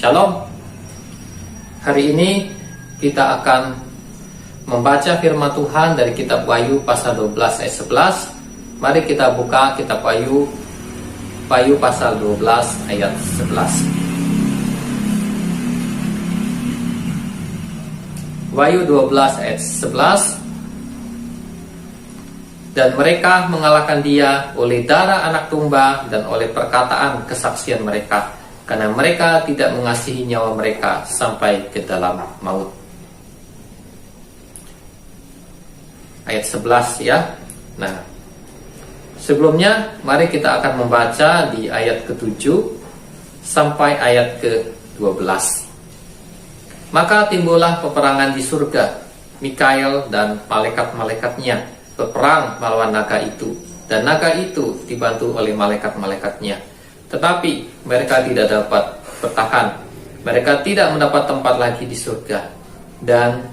Shalom. Hari ini kita akan membaca firman Tuhan dari kitab Wahyu pasal 12 ayat 11. Mari kita buka kitab Wahyu pasal 12 ayat 11. Wahyu 12 ayat 11. Dan mereka mengalahkan dia oleh darah anak domba dan oleh perkataan kesaksian mereka, karena mereka tidak mengasihi nyawa mereka sampai ke dalam maut. Ayat 11 ya. Nah, sebelumnya mari kita akan membaca di ayat ke-7 sampai ayat ke-12. Maka timbullah peperangan di surga. Mikael dan malaikat-malaikatnya berperang melawan naga itu, dan naga itu dibantu oleh malaikat-malaikatnya. Tetapi mereka tidak dapat bertahan. Mereka tidak mendapat tempat lagi di surga. Dan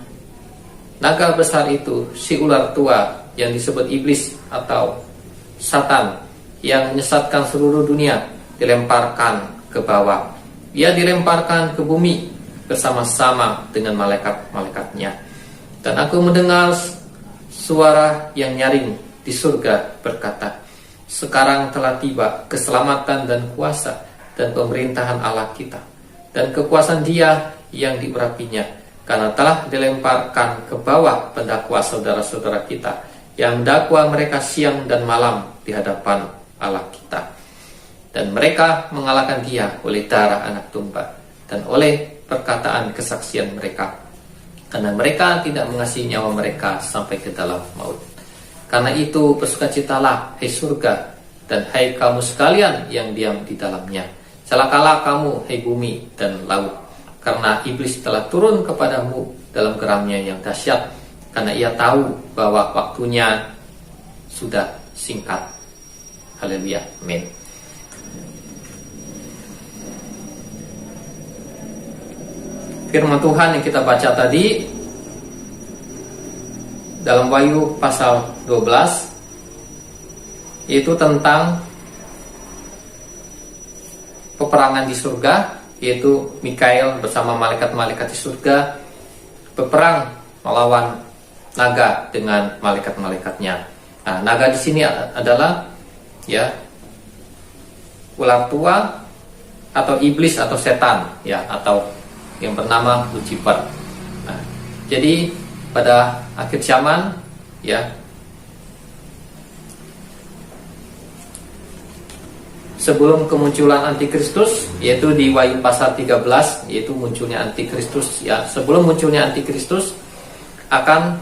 naga besar itu, si ular tua yang disebut iblis atau Satan, yang menyesatkan seluruh dunia, dilemparkan ke bawah. Ia dilemparkan ke bumi bersama-sama dengan malaikat-malaikatnya. Dan aku mendengar suara yang nyaring di surga berkata, sekarang telah tiba keselamatan dan kuasa dan pemerintahan Allah kita, dan kekuasaan Dia yang diurapinya, karena telah dilemparkan ke bawah pendakwa saudara-saudara kita, yang mendakwa mereka siang dan malam di hadapan Allah kita. Dan mereka mengalahkan Dia oleh darah anak domba dan oleh perkataan kesaksian mereka, karena mereka tidak mengasihi nyawa mereka sampai ke dalam maut. Karena itu bersukacitalah, hai surga, dan hai kamu sekalian yang diam di dalamnya. Celakalah kamu, hai bumi dan laut, karena iblis telah turun kepadamu dalam geramnya yang dahsyat, karena ia tahu bahwa waktunya sudah singkat. Haleluya, amin. Firman Tuhan yang kita baca tadi dalam Wahyu pasal 12 yaitu tentang peperangan di surga, yaitu Mikael bersama malaikat-malaikat di surga berperang melawan naga dengan malaikat-malaikatnya. Nah, naga di sini adalah ya ular tua atau iblis atau setan ya, atau yang bernama Lucifer. Nah, jadi pada akhir zaman ya, sebelum kemunculan antikristus, yaitu di Wahyu pasal 13, yaitu munculnya antikristus ya, sebelum munculnya antikristus akan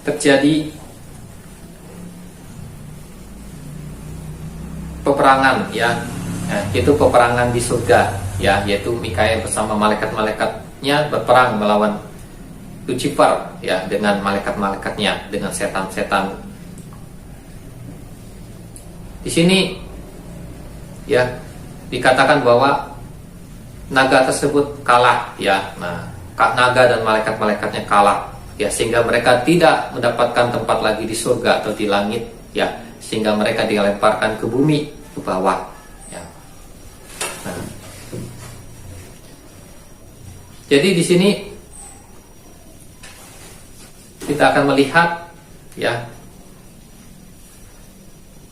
terjadi peperangan ya. Nah, itu peperangan di surga ya, yaitu Mikael bersama malaikat-malaikatnya berperang melawan Lucifer ya, dengan malaikat-malaikatnya, dengan setan-setan. Di sini ya dikatakan bahwa naga tersebut kalah ya. Nah, naga dan malaikat-malaikatnya kalah ya, sehingga mereka tidak mendapatkan tempat lagi di surga atau di langit ya, sehingga mereka dilemparkan ke bumi, ke bawah ya. Nah, jadi di sini kita akan melihat ya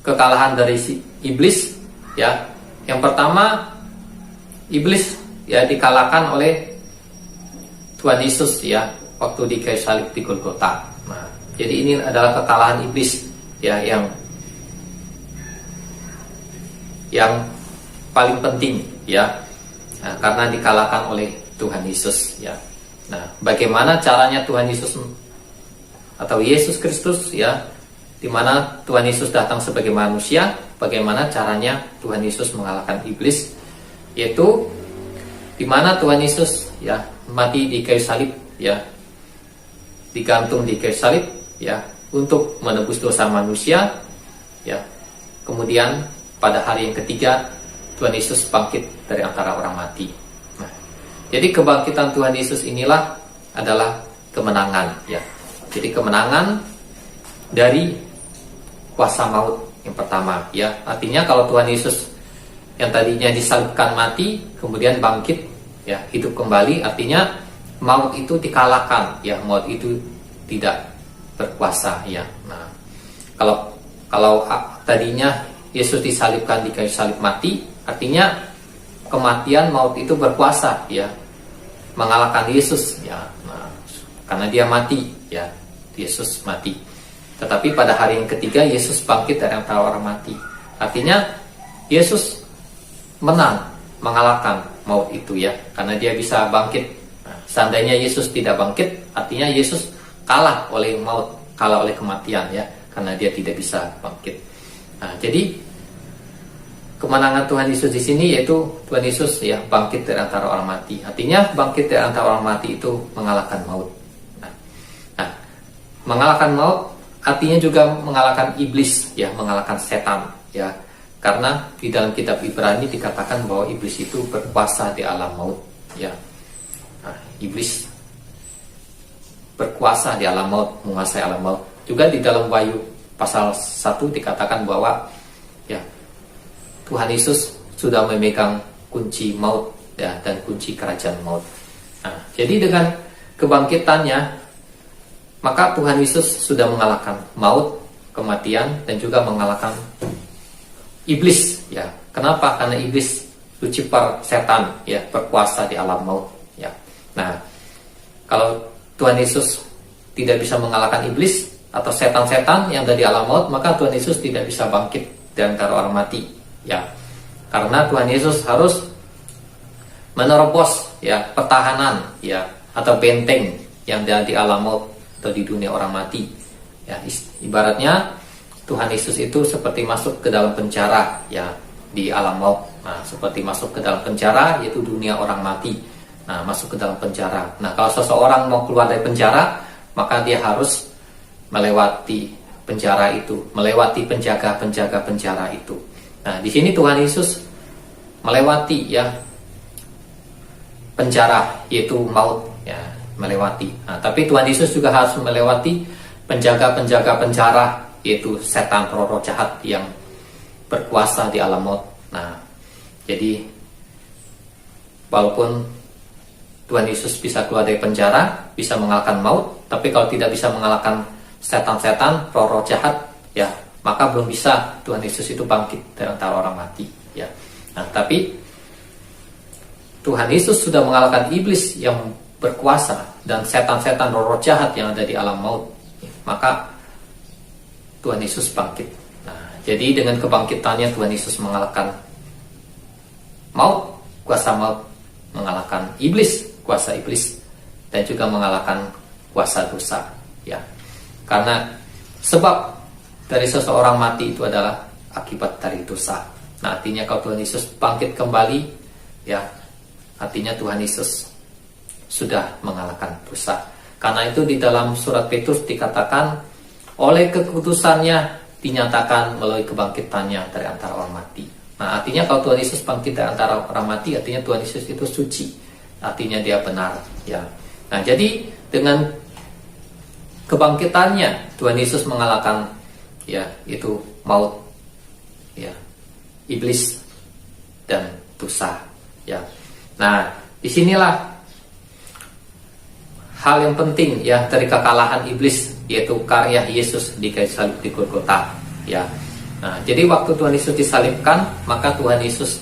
kekalahan dari si iblis ya. Yang pertama, iblis ya dikalahkan oleh Tuhan Yesus ya waktu di kayu salib di Golgota. Nah, jadi ini adalah kekalahan iblis ya yang paling penting ya. Nah, karena dikalahkan oleh Tuhan Yesus ya. Nah, bagaimana caranya Tuhan Yesus atau Yesus Kristus ya, di mana Tuhan Yesus datang sebagai manusia, bagaimana caranya Tuhan Yesus mengalahkan iblis, yaitu di mana Tuhan Yesus ya mati di kayu salib ya, digantung di kayu salib ya, untuk menebus dosa manusia ya. Kemudian pada hari yang ketiga Tuhan Yesus bangkit dari antara orang mati. Nah, jadi kebangkitan Tuhan Yesus inilah adalah kemenangan ya. Jadi kemenangan dari kuasa maut yang pertama ya. Artinya kalau Tuhan Yesus yang tadinya disalibkan mati kemudian bangkit ya, hidup kembali artinya maut itu dikalahkan, ya, maut itu tidak berkuasa, ya. Nah, kalau tadinya Yesus disalibkan di kayu salib mati, artinya kematian, maut itu berkuasa, ya, mengalahkan Yesus, ya. Nah, karena dia mati, ya, Yesus mati. Tetapi pada hari yang ketiga Yesus bangkit dari antara orang mati. Artinya Yesus menang, mengalahkan maut itu, ya, karena dia bisa bangkit. Nah, seandainya Yesus tidak bangkit, artinya Yesus kalah oleh maut, kalah oleh kematian, ya, karena dia tidak bisa bangkit. Nah, jadi kemenangan Tuhan Yesus di sini yaitu Tuhan Yesus, ya, bangkit dari antara orang mati. Artinya bangkit dari antara orang mati itu mengalahkan maut. Nah, mengalahkan maut artinya juga mengalahkan iblis, ya, mengalahkan setan, ya. Karena di dalam kitab Ibrani dikatakan bahwa iblis itu berkuasa di alam maut, ya. Nah, iblis berkuasa di alam maut, menguasai alam maut. Juga di dalam Wahyu pasal 1 dikatakan bahwa, ya, Tuhan Yesus sudah memegang kunci maut, ya, dan kunci kerajaan maut. Nah, jadi dengan kebangkitannya, maka Tuhan Yesus sudah mengalahkan maut, kematian, dan juga mengalahkan iblis, ya. Kenapa? Karena iblis, Lucifer, setan, ya, berkuasa di alam maut, ya. Nah, kalau Tuhan Yesus tidak bisa mengalahkan iblis atau setan-setan yang ada di alam maut, maka Tuhan Yesus tidak bisa bangkit dari antara orang mati, ya. Karena Tuhan Yesus harus menerobos, ya, pertahanan, ya, atau benteng yang ada di alam maut atau di dunia orang mati, ya. Ibaratnya Tuhan Yesus itu seperti masuk ke dalam penjara, ya, di alam maut. Nah, seperti masuk ke dalam penjara, yaitu dunia orang mati. Nah, masuk ke dalam penjara. Nah, kalau seseorang mau keluar dari penjara, maka dia harus melewati penjara itu, melewati penjaga-penjaga penjara itu. Nah, di sini Tuhan Yesus melewati, ya, penjara, yaitu maut, ya, melewati. Nah, tapi Tuhan Yesus juga harus melewati penjaga-penjaga penjara, yaitu setan, roh-roh jahat yang berkuasa di alam maut. Nah, jadi walaupun Tuhan Yesus bisa keluar dari penjara, bisa mengalahkan maut, tapi kalau tidak bisa mengalahkan setan-setan, roh-roh jahat, ya, maka belum bisa Tuhan Yesus itu bangkit dari antara orang mati, ya. Nah, tapi Tuhan Yesus sudah mengalahkan iblis yang berkuasa dan setan-setan, roh-roh jahat yang ada di alam maut, ya. Maka Tuhan Yesus bangkit. Nah, jadi dengan kebangkitannya Tuhan Yesus mengalahkan maut, kuasa maut, mengalahkan iblis, kuasa iblis, dan juga mengalahkan kuasa dosa, ya. Karena sebab dari seseorang mati itu adalah akibat dari dosa. Nah, artinya kalau Tuhan Yesus bangkit kembali, ya, artinya Tuhan Yesus sudah mengalahkan dosa. Karena itu di dalam surat Petrus dikatakan, oleh kekudusannya dinyatakan melalui kebangkitannya dari antara orang mati. Nah, artinya kalau Tuhan Yesus bangkit dari antara orang mati, artinya Tuhan Yesus itu suci, artinya dia benar, ya. Nah, jadi dengan kebangkitannya Tuhan Yesus mengalahkan, ya, itu maut, ya, iblis dan dosa, ya. Nah, disinilah hal yang penting, ya, dari kekalahan iblis, yaitu karya Yesus di kayu salib di Golgota, ya. Nah, jadi waktu Tuhan Yesus disalibkan, maka Tuhan Yesus,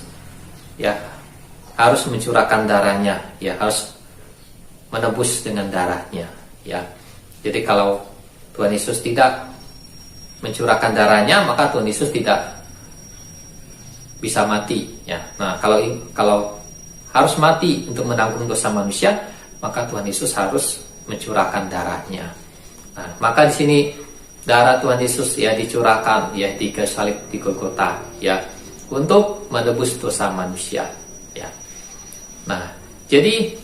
ya, harus mencurahkan darahnya, ya, harus menebus dengan darahnya, ya. Jadi kalau Tuhan Yesus tidak mencurahkan darahnya, maka Tuhan Yesus tidak bisa mati, ya. Nah, kalau harus mati untuk menanggung dosa manusia, maka Tuhan Yesus harus mencurahkan darahnya. Nah, maka di sini darah Tuhan Yesus, ya, dicurahkan, ya, di kayu salib di Golgota, ya, untuk menebus dosa manusia, ya. Nah, jadi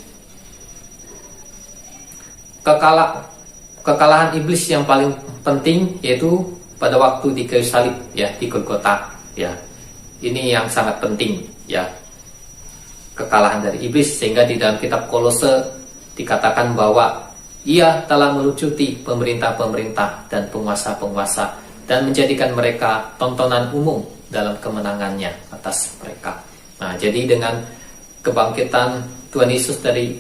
kekalahan iblis yang paling penting yaitu pada waktu di kayu salib, ya, di Golgota, ya. Ini yang sangat penting, ya, kekalahan dari iblis, sehingga di dalam kitab Kolose dikatakan bahwa ia telah melucuti pemerintah-pemerintah dan penguasa-penguasa dan menjadikan mereka tontonan umum dalam kemenangannya atas mereka. Nah, jadi dengan kebangkitan Tuhan Yesus dari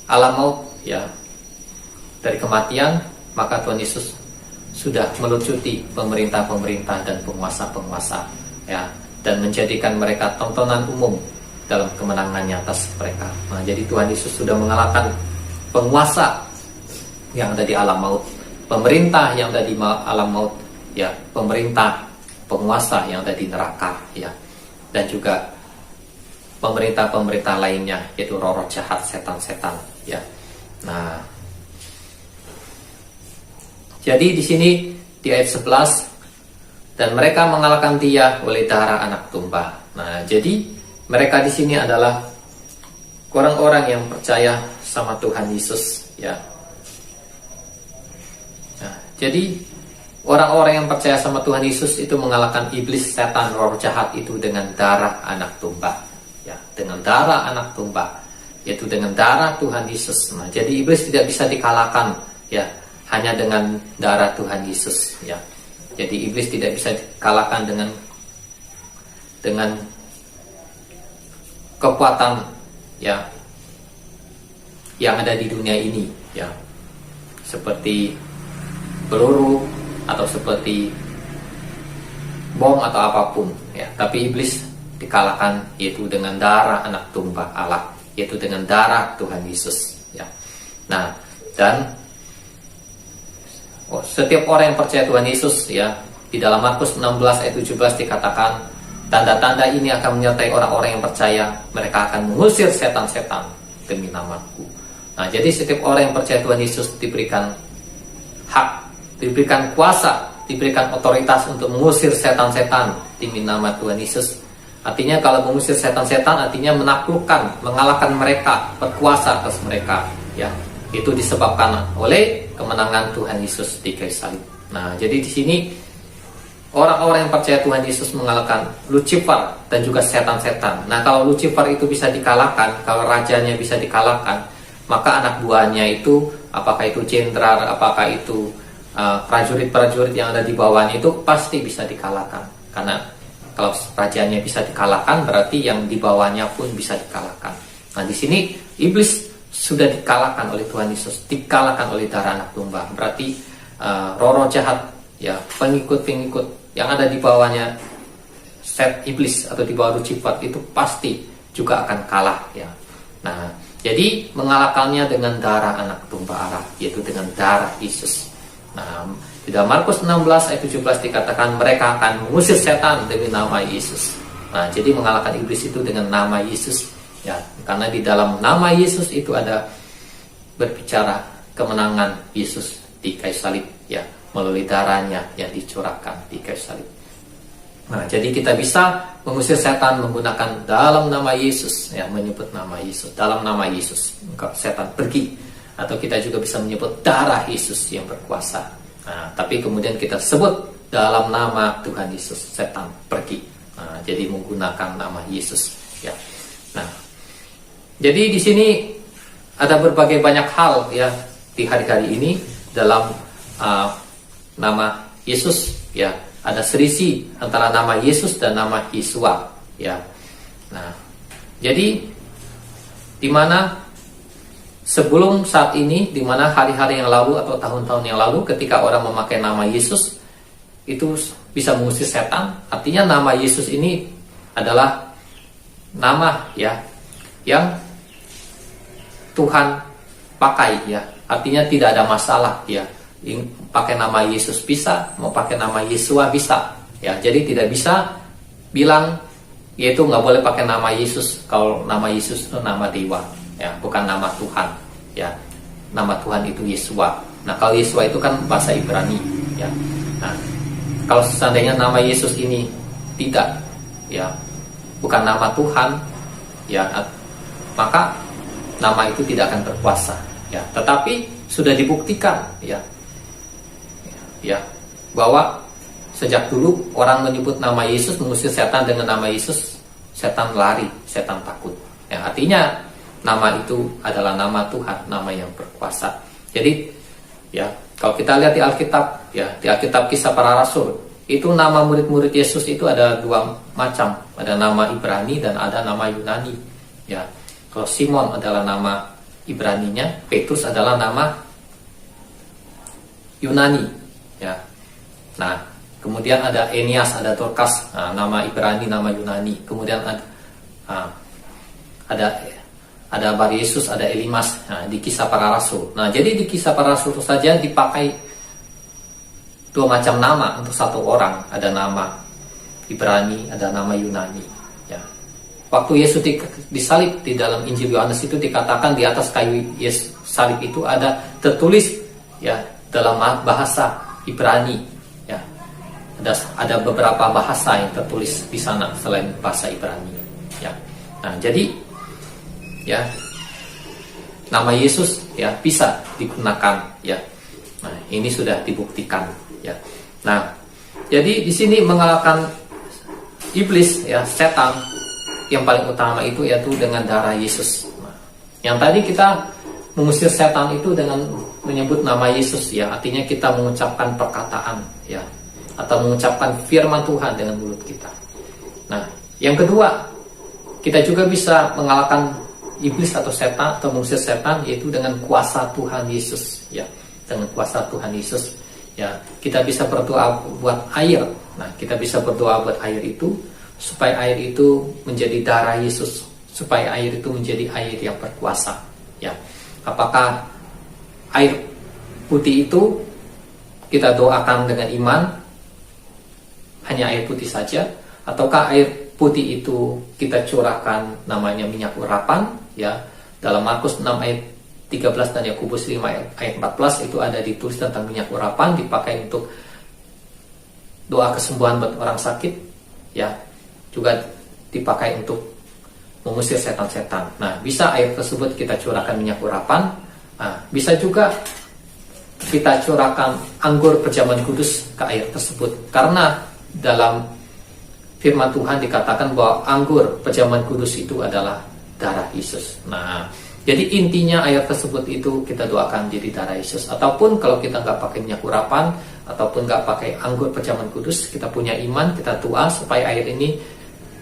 alam maut, ya, dari kematian, maka Tuhan Yesus sudah melucuti pemerintah-pemerintah dan penguasa-penguasa, ya, dan menjadikan mereka tontonan umum dalam kemenangannya atas mereka. Nah, jadi Tuhan Yesus sudah mengalahkan penguasa yang ada di alam maut, pemerintah yang ada di alam maut, ya, pemerintah penguasa yang ada di neraka, ya, dan juga pemerintah-pemerintah lainnya, yaitu roh-roh jahat, setan-setan, ya. Nah, jadi di sini di ayat 11, dan mereka mengalahkan Dia oleh darah anak domba. Nah, jadi mereka di sini adalah orang-orang yang percaya sama Tuhan Yesus, ya. Nah, jadi orang-orang yang percaya sama Tuhan Yesus itu mengalahkan iblis, setan, roh jahat itu dengan darah anak domba, ya, dengan darah anak domba, yaitu dengan darah Tuhan Yesus. Nah, jadi iblis tidak bisa dikalahkan, ya, hanya dengan darah Tuhan Yesus, ya. Jadi iblis tidak bisa dikalahkan dengan kekuatan, ya, yang ada di dunia ini, ya, seperti peluru atau seperti bom atau apapun, ya. Tapi iblis dikalahkan yaitu dengan darah anak domba Allah, yaitu dengan darah Tuhan Yesus, ya. Nah, dan setiap orang yang percaya Tuhan Yesus, ya, di dalam Markus 16 ayat 17 dikatakan, tanda-tanda ini akan menyertai orang-orang yang percaya, mereka akan mengusir setan-setan demi nama-Ku. Nah, jadi setiap orang yang percaya Tuhan Yesus diberikan hak, diberikan kuasa, diberikan otoritas untuk mengusir setan-setan demi nama Tuhan Yesus. Artinya kalau mengusir setan-setan artinya menaklukkan, mengalahkan mereka, berkuasa atas mereka, ya. Itu disebabkan oleh kemenangan Tuhan Yesus di kayu salib. Nah, jadi di sini orang-orang yang percaya Tuhan Yesus mengalahkan Lucifer dan juga setan-setan. Nah, kalau Lucifer itu bisa dikalahkan, kalau rajanya bisa dikalahkan, maka anak buahnya itu, apakah itu jenderal, apakah itu prajurit-prajurit yang ada di bawahnya itu pasti bisa dikalahkan. Karena kalau rajanya bisa dikalahkan, berarti yang di bawahnya pun bisa dikalahkan. Nah, di sini iblis sudah dikalahkan oleh Tuhan Yesus, dikalahkan oleh darah anak domba. Berarti roh-roh jahat, ya, pengikut-pengikut yang ada di bawahnya set iblis atau di bawah Lucifer itu pasti juga akan kalah, ya. Nah, jadi mengalahkannya dengan darah anak domba Allah, yaitu dengan darah Yesus. Nah, di dalam Markus 16 ayat 17 dikatakan mereka akan mengusir setan demi nama Yesus. Nah, jadi mengalahkan iblis itu dengan nama Yesus, ya, karena di dalam nama Yesus itu ada berbicara kemenangan Yesus di kayu salib, ya, melalui darahnya yang dicurahkan di kayu salib. Nah, jadi kita bisa mengusir setan menggunakan dalam nama Yesus, ya, menyebut nama Yesus, dalam nama Yesus setan pergi. Atau kita juga bisa menyebut darah Yesus yang berkuasa. Nah, tapi kemudian kita sebut dalam nama Tuhan Yesus, setan pergi. Nah, jadi menggunakan nama Yesus, ya. Nah, jadi di sini ada berbagai banyak hal, ya, di hari-hari ini dalam nama Yesus, ya. Ada selisih antara nama Yesus dan nama Yesua, ya. Nah, jadi di mana sebelum saat ini, di mana hari-hari yang lalu atau tahun-tahun yang lalu ketika orang memakai nama Yesus itu bisa mengusir setan, artinya nama Yesus ini adalah nama, ya, yang Tuhan pakai, ya. Artinya tidak ada masalah, ya. Pakai nama Yesus bisa, mau pakai nama Yesua bisa, ya. Jadi tidak bisa bilang yaitu nggak boleh pakai nama Yesus kalau nama Yesus itu nama dewa, ya, bukan nama Tuhan, ya. Nama Tuhan itu Yesua. Nah, kalau Yesua itu kan bahasa Ibrani, ya. Nah, kalau seandainya nama Yesus ini tidak, ya, bukan nama Tuhan, ya, maka nama itu tidak akan berkuasa, ya. Tetapi sudah dibuktikan, ya, bahwa sejak dulu orang menyebut nama Yesus, mengusir setan dengan nama Yesus, setan lari, setan takut. Ya, artinya nama itu adalah nama Tuhan, nama yang berkuasa. Jadi, ya, kalau kita lihat di Alkitab, ya, di Alkitab Kisah Para Rasul, itu nama murid-murid Yesus itu ada dua macam, ada nama Ibrani dan ada nama Yunani, ya. Kalau Simon adalah nama Ibraninya, Petrus adalah nama Yunani, ya. Nah, kemudian ada Eneas, ada Dorcas, nama Ibrani, nama Yunani. Kemudian ada Bar Yesus, ada Elimas, di Kisah Para Rasul. Nah, jadi di Kisah Para Rasul itu saja dipakai dua macam nama untuk satu orang. Ada nama Ibrani, ada nama Yunani. Ya. Waktu Yesus disalib di dalam Injil Yohanes itu dikatakan di atas kayu salib itu ada tertulis, ya, dalam bahasa Ibrani. Ya. Ada beberapa bahasa yang tertulis di sana selain bahasa Ibrani. Ya. Nah, jadi, ya, nama Yesus, ya, bisa digunakan, ya. Nah, ini sudah dibuktikan, ya. Nah, jadi di sini mengalahkan iblis, ya, setan, yang paling utama itu yaitu dengan darah Yesus. Nah, yang tadi kita mengusir setan itu dengan menyebut nama Yesus, ya, artinya kita mengucapkan perkataan, ya, atau mengucapkan firman Tuhan dengan mulut kita. Nah, yang kedua, kita juga bisa mengalahkan iblis atau setan atau mengusir setan yaitu dengan kuasa Tuhan Yesus, ya, dengan kuasa Tuhan Yesus, ya. Kita bisa berdoa buat air. Nah, kita bisa berdoa buat air itu supaya air itu menjadi darah Yesus, supaya air itu menjadi air yang berkuasa, ya. Apakah air putih itu kita doakan dengan iman, hanya air putih saja, ataukah air putih itu kita curahkan namanya minyak urapan, ya. Dalam Markus 6 ayat 13 dan Yakobus 5 ayat 14 itu ada ditulis tentang minyak urapan dipakai untuk doa kesembuhan buat orang sakit, ya. Juga dipakai untuk mengusir setan-setan. Nah, bisa air tersebut kita curahkan minyak urapan. Nah, bisa juga kita curahkan anggur perjamuan kudus ke air tersebut. Karena dalam firman Tuhan dikatakan bahwa anggur perjamuan kudus itu adalah darah Yesus. Nah, jadi intinya air tersebut itu kita doakan jadi darah Yesus. Ataupun kalau kita nggak pakai minyak urapan, ataupun nggak pakai anggur perjamuan kudus, kita punya iman, kita doa supaya air ini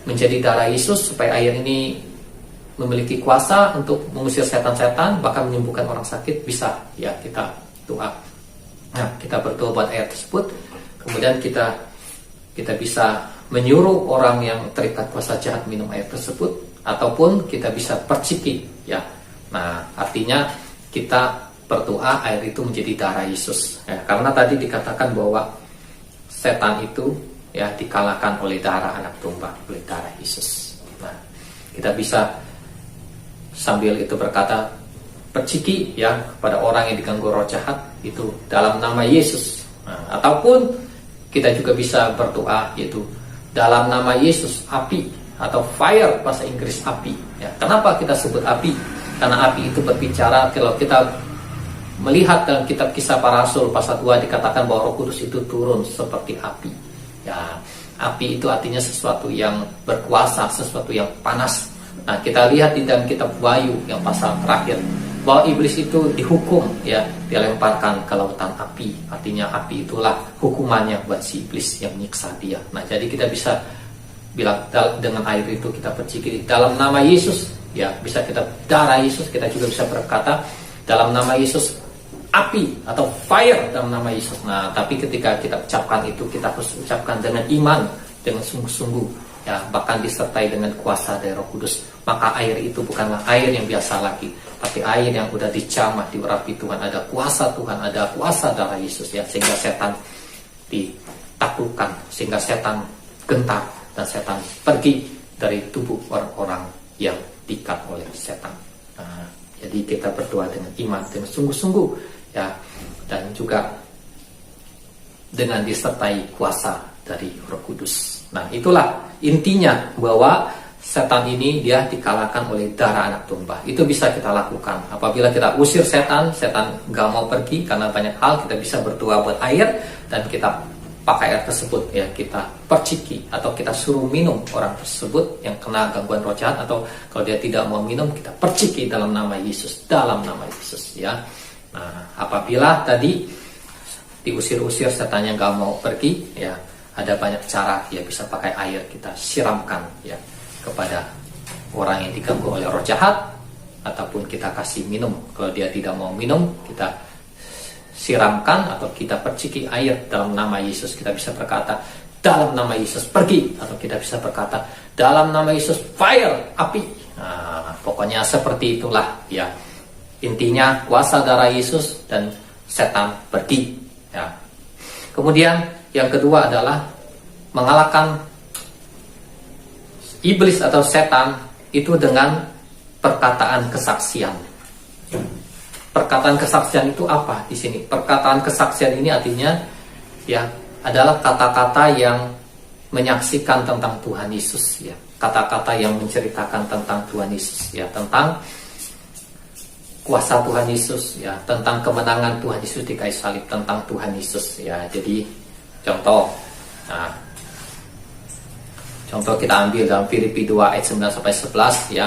menjadi darah Yesus, supaya air ini memiliki kuasa untuk mengusir setan-setan, bahkan menyembuhkan orang sakit, bisa, ya, kita doa. Nah, kita berdoa buat air tersebut, kemudian kita bisa menyuruh orang yang terikat kuasa jahat minum air tersebut, ataupun kita bisa perciki, ya. Nah, artinya kita berdoa air itu menjadi darah Yesus, ya, karena tadi dikatakan bahwa setan itu, ya, dikalahkan oleh darah anak domba, oleh darah Yesus. Nah, kita bisa sambil itu berkata perciki, ya, kepada orang yang diganggu roh jahat itu dalam nama Yesus. Nah, ataupun kita juga bisa berdoa yaitu dalam nama Yesus, api atau fire, bahasa Inggris api, ya. Kenapa kita sebut api? Karena api itu berbicara. Kalau kita melihat dalam kitab Kisah Para Rasul pasal 2 dikatakan bahwa Roh Kudus itu turun seperti api. Ya, api itu artinya sesuatu yang berkuasa, sesuatu yang panas. Nah, kita lihat di dalam kitab Wahyu yang pasal terakhir bahwa iblis itu dihukum, ya, dilemparkan ke lautan api. Artinya api itulah hukumannya buat si iblis yang menyiksa dia. Nah, jadi kita bisa bilang dengan air itu kita perciki dalam nama Yesus, ya, bisa kita darah Yesus. Kita juga bisa berkata dalam nama Yesus api atau fire dalam nama Yesus. Nah, tapi ketika kita ucapkan itu, kita harus ucapkan dengan iman, dengan sungguh-sungguh, ya, bahkan disertai dengan kuasa dari Roh Kudus. Maka air itu bukanlah air yang biasa lagi, tapi air yang udah dicamah, diurapi Tuhan. Ada kuasa Tuhan, ada kuasa darah Yesus, ya, sehingga setan ditaklukkan, sehingga setan gentar dan setan pergi dari tubuh orang-orang yang diikat oleh setan. Nah, jadi kita berdoa dengan iman, dengan sungguh-sungguh, ya, dan juga dengan disertai kuasa dari Roh Kudus. Nah, itulah intinya bahwa setan ini dia dikalahkan oleh darah anak domba. Itu bisa kita lakukan. Apabila kita usir setan, setan gak mau pergi karena banyak hal. Kita bisa berdoa buat air dan kita pakai air tersebut, ya, kita perciki atau kita suruh minum orang tersebut yang kena gangguan roh jahat, atau kalau dia tidak mau minum kita perciki dalam nama Yesus, dalam nama Yesus, ya. Nah, apabila tadi diusir-usir setannya gak mau pergi, ya, ada banyak cara, ya, bisa pakai air kita siramkan, ya, kepada orang yang diganggu oleh roh jahat, ataupun kita kasih minum. Kalau dia tidak mau minum, kita siramkan atau kita perciki air dalam nama Yesus. Kita bisa berkata, dalam nama Yesus pergi, atau kita bisa berkata, dalam nama Yesus fire, api. Nah, pokoknya seperti itulah ya. Intinya kuasa darah Yesus dan setan pergi ya. Kemudian yang kedua adalah mengalahkan iblis atau setan itu dengan perkataan kesaksian. Perkataan kesaksian itu apa di sini? Perkataan kesaksian ini artinya ya adalah kata-kata yang menyaksikan tentang Tuhan Yesus ya. Kata-kata yang menceritakan tentang Tuhan Yesus ya, tentang kuasa Tuhan Yesus ya, tentang kemenangan Tuhan Yesus di kayu salib, tentang Tuhan Yesus ya. Jadi contoh, nah, contoh kita ambil dalam Filipi 2 ayat 9 sampai 11 ya,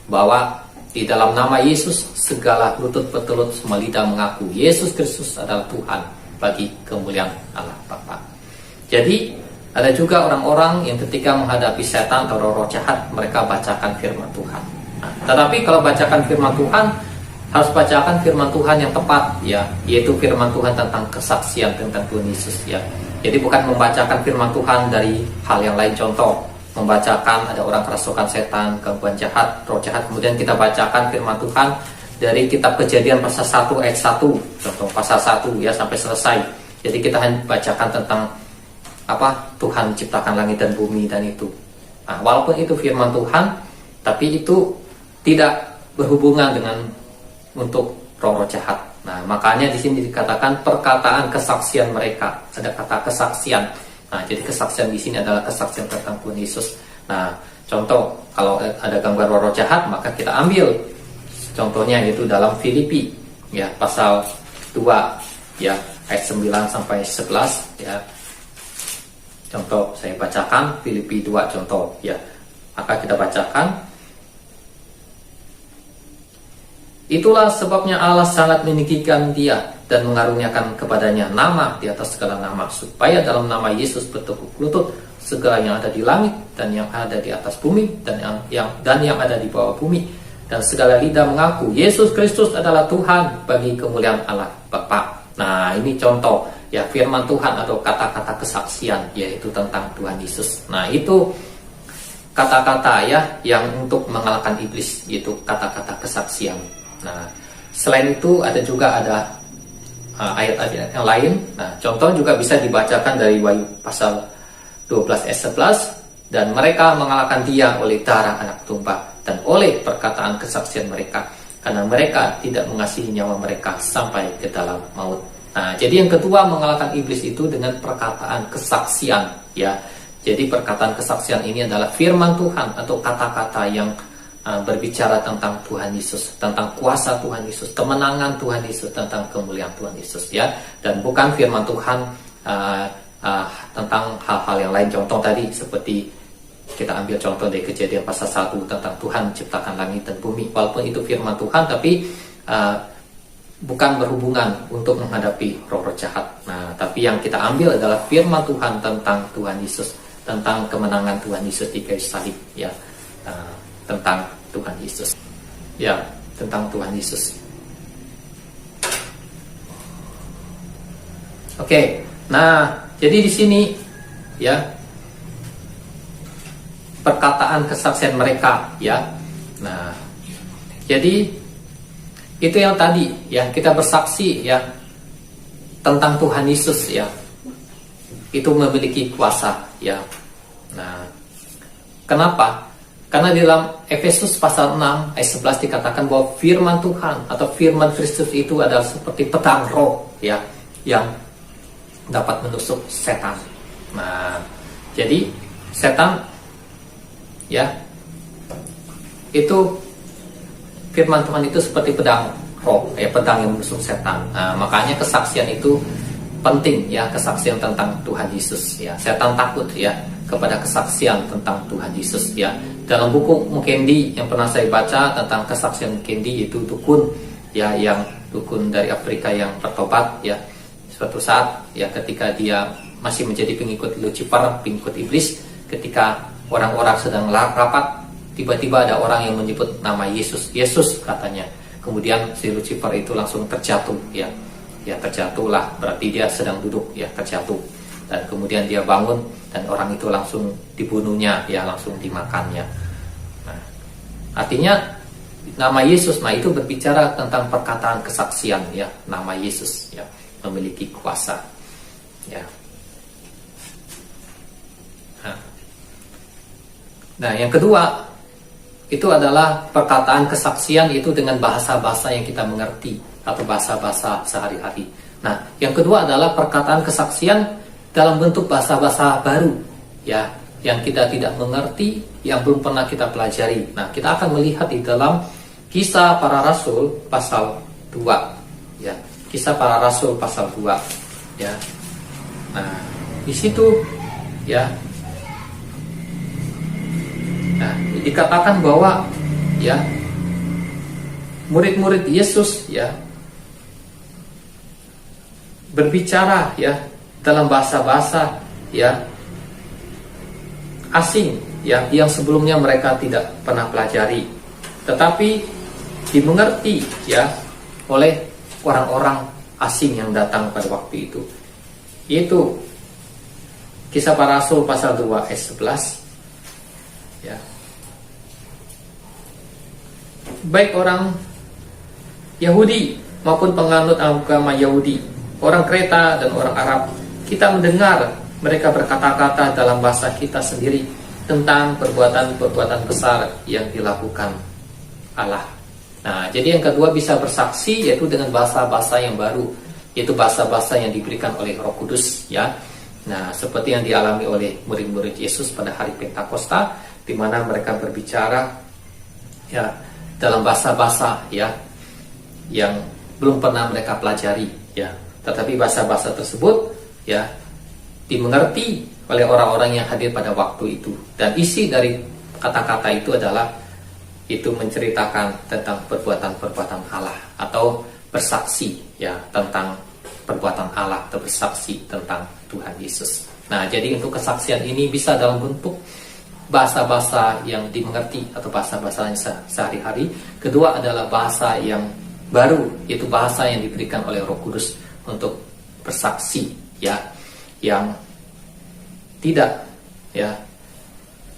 bahwa di dalam nama Yesus segala lutut bertelut, semua lidah mengaku Yesus Kristus adalah Tuhan bagi kemuliaan Allah Bapa. Jadi ada juga orang-orang yang ketika menghadapi setan atau roh-roh jahat, mereka bacakan firman Tuhan. Nah, tetapi kalau bacakan firman Tuhan, harus bacakan firman Tuhan yang tepat ya, yaitu firman Tuhan tentang kesaksian tentang Tuhan Yesus ya. Jadi bukan membacakan firman Tuhan dari hal yang lain. Contoh, membacakan ada orang kerasukan setan, gangguan jahat, roh jahat, kemudian kita bacakan firman Tuhan dari kitab Kejadian pasal 1 ayat 1, contoh pasal 1 ya sampai selesai. Jadi kita hanya bacakan tentang apa Tuhan ciptakan langit dan bumi dan itu. Nah, walaupun itu firman Tuhan, tapi itu tidak berhubungan dengan untuk roh-roh jahat. Nah, makanya di sini dikatakan perkataan kesaksian mereka. Ada kata kesaksian. Nah, jadi kesaksian di sini adalah kesaksian tentang Tuhan Yesus. Nah, contoh kalau ada gangguan roh-roh jahat, maka kita ambil contohnya yaitu dalam Filipi ya pasal 2 ya ayat 9 sampai 11 ya. Contoh saya bacakan Filipi 2 contoh ya. Maka kita bacakan, itulah sebabnya Allah sangat meninggikan dia dan mengaruniakan kepadanya nama di atas segala nama, supaya dalam nama Yesus bertekuk lutut segala yang ada di langit dan yang ada di atas bumi dan yang ada di bawah bumi, dan segala lidah mengaku Yesus Kristus adalah Tuhan bagi kemuliaan Allah Bapa. Nah, ini contoh ya firman Tuhan atau kata-kata kesaksian yaitu tentang Tuhan Yesus. Nah, itu kata-kata ya yang untuk mengalahkan iblis, yaitu kata-kata kesaksian. Nah, selain itu ada ayat-ayat yang lain. Nah, contoh juga bisa dibacakan dari Wahyu pasal 12 ayat 11, dan mereka mengalahkan dia oleh darah anak domba dan oleh perkataan kesaksian mereka, karena mereka tidak mengasihi nyawa mereka sampai ke dalam maut. Nah, jadi yang kedua mengalahkan iblis itu dengan perkataan kesaksian ya. Jadi perkataan kesaksian ini adalah firman Tuhan atau kata-kata yang berbicara tentang Tuhan Yesus, tentang kuasa Tuhan Yesus, kemenangan Tuhan Yesus, tentang kemuliaan Tuhan Yesus ya, dan bukan firman Tuhan tentang hal-hal yang lain. Contoh tadi seperti kita ambil contoh dari Kejadian pasal 1 tentang Tuhan ciptakan langit dan bumi, walaupun itu firman Tuhan tapi bukan berhubungan untuk menghadapi roh-roh jahat. Nah, tapi yang kita ambil adalah firman Tuhan tentang Tuhan Yesus, tentang kemenangan Tuhan Yesus di kayu salib ya. Tentang Tuhan Yesus ya, tentang Tuhan Yesus. Oke, nah jadi di sini ya perkataan kesaksian mereka ya. Nah, jadi itu yang tadi ya, kita bersaksi ya tentang Tuhan Yesus ya, itu memiliki kuasa ya. Nah, kenapa? Karena di dalam Efesus pasal 6 ayat 11 dikatakan bahwa firman Tuhan atau firman Kristus itu adalah seperti pedang roh ya, yang dapat menusuk setan. Nah, jadi setan ya itu firman Tuhan itu seperti pedang roh ya, pedang yang menusuk setan. Nah, makanya kesaksian itu penting ya, kesaksian tentang Tuhan Yesus ya. Setan takut ya kepada kesaksian tentang Tuhan Yesus ya. Dalam buku Mukendi yang pernah saya baca tentang kesaksian Mukendi, itu dukun ya, yang dukun dari Afrika yang bertobat ya. Suatu saat ya ketika dia masih menjadi pengikut Lucifer, pengikut iblis, ketika orang-orang sedang rapat tiba-tiba ada orang yang menyebut nama Yesus, Yesus katanya. Kemudian si Lucifer itu langsung terjatuh, ya terjatuhlah, berarti dia sedang duduk, ya terjatuh. Dan kemudian dia bangun dan orang itu langsung dibunuhnya, ya langsung dimakannya. Nah, artinya nama Yesus, nah itu berbicara tentang perkataan kesaksian, ya nama Yesus, ya memiliki kuasa, ya. Nah, yang kedua itu adalah perkataan kesaksian, itu dengan bahasa-bahasa yang kita mengerti atau bahasa-bahasa sehari-hari. Nah, yang kedua adalah perkataan kesaksian dalam bentuk bahasa-bahasa baru, ya, yang kita tidak mengerti, yang belum pernah kita pelajari. Nah, kita akan melihat di dalam Kisah Para Rasul pasal 2, ya. Kisah Para Rasul pasal 2, ya. Nah, di situ, ya. Nah, dikatakan bahwa, ya, murid-murid Yesus, ya, berbicara, ya, dalam bahasa-bahasa, ya, asing, ya, yang sebelumnya mereka tidak pernah pelajari, tetapi dimengerti, ya, oleh orang-orang asing yang datang pada waktu itu. Yaitu Kisah Para Rasul pasal 2 ayat 11, ya. Baik orang Yahudi maupun penganut agama Yahudi, orang Kreta dan orang Arab, kita mendengar mereka berkata-kata dalam bahasa kita sendiri tentang perbuatan-perbuatan besar yang dilakukan Allah. Nah, jadi yang kedua bisa bersaksi, yaitu dengan bahasa-bahasa yang baru, yaitu bahasa-bahasa yang diberikan oleh Roh Kudus, ya. Nah, seperti yang dialami oleh murid-murid Yesus pada hari Pentakosta, di mana mereka berbicara, ya, dalam bahasa-bahasa, ya, yang belum pernah mereka pelajari, ya. Tetapi bahasa-bahasa tersebut, ya, dimengerti oleh orang-orang yang hadir pada waktu itu. Dan isi dari kata-kata itu adalah itu menceritakan tentang perbuatan-perbuatan Allah, atau bersaksi, ya, tentang perbuatan Allah, atau bersaksi tentang Tuhan Yesus. Nah, jadi untuk kesaksian ini bisa dalam bentuk bahasa-bahasa yang dimengerti atau bahasa-bahasa yang sehari-hari. Kedua adalah bahasa yang baru, yaitu bahasa yang diberikan oleh Roh Kudus untuk bersaksi, ya, yang tidak, ya,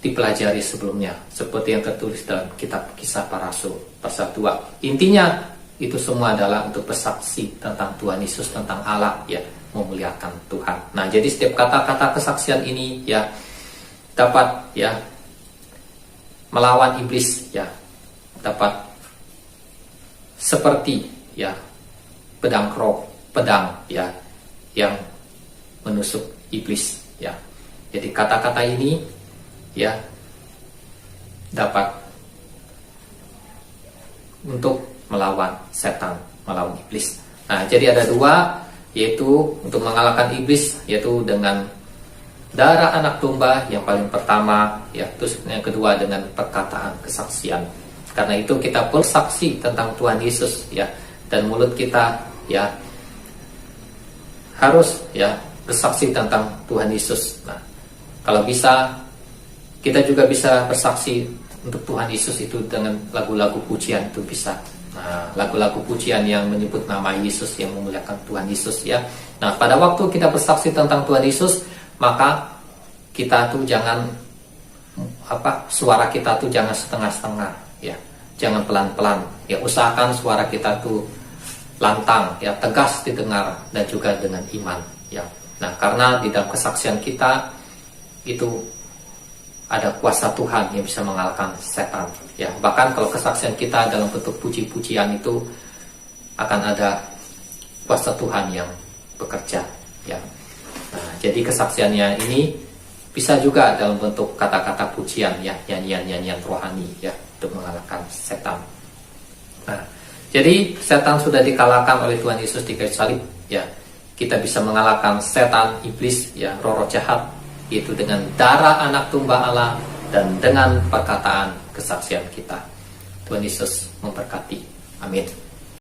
dipelajari sebelumnya, seperti yang tertulis dalam kitab Kisah Para Rasul pasal 2. Intinya itu semua adalah untuk bersaksi tentang Tuhan Yesus, tentang Allah, ya, memuliakan Tuhan. Nah, jadi setiap kata-kata kesaksian ini, ya, dapat, ya, melawan iblis, ya, dapat seperti, ya, pedang, ya, yang menusuk iblis, ya. Jadi kata-kata ini, ya, dapat untuk melawan setan, melawan iblis. Nah, jadi ada dua, yaitu untuk mengalahkan iblis, yaitu dengan darah anak domba yang paling pertama, ya, terus yang kedua dengan perkataan kesaksian. Karena itu kita bersaksi tentang Tuhan Yesus, ya, dan mulut kita, ya, harus, ya, bersaksi tentang Tuhan Yesus. Nah, kalau bisa kita juga bisa bersaksi untuk Tuhan Yesus itu dengan lagu-lagu pujian, itu bisa. Nah, lagu-lagu pujian yang menyebut nama Yesus, yang memuliakan Tuhan Yesus, ya. Nah, pada waktu kita bersaksi tentang Tuhan Yesus, maka kita tuh jangan, suara kita tuh jangan setengah-setengah, ya. Jangan pelan-pelan, ya. Usahakan suara kita tuh lantang, ya, tegas didengar, dan juga dengan iman, ya. Nah, karena di dalam kesaksian kita itu ada kuasa Tuhan yang bisa mengalahkan setan, ya. Bahkan kalau kesaksian kita dalam bentuk puji-pujian, itu akan ada kuasa Tuhan yang bekerja, ya. Nah, jadi kesaksiannya ini bisa juga dalam bentuk kata-kata pujian, ya, nyanyian-nyanyian rohani, ya, untuk mengalahkan setan. Nah, jadi setan sudah dikalahkan oleh Tuhan Yesus di kayu salib, ya. Kita bisa mengalahkan setan, iblis, ya, roh-roh jahat, yaitu dengan darah anak domba Allah dan dengan perkataan kesaksian kita. Tuhan Yesus memberkati. Amin.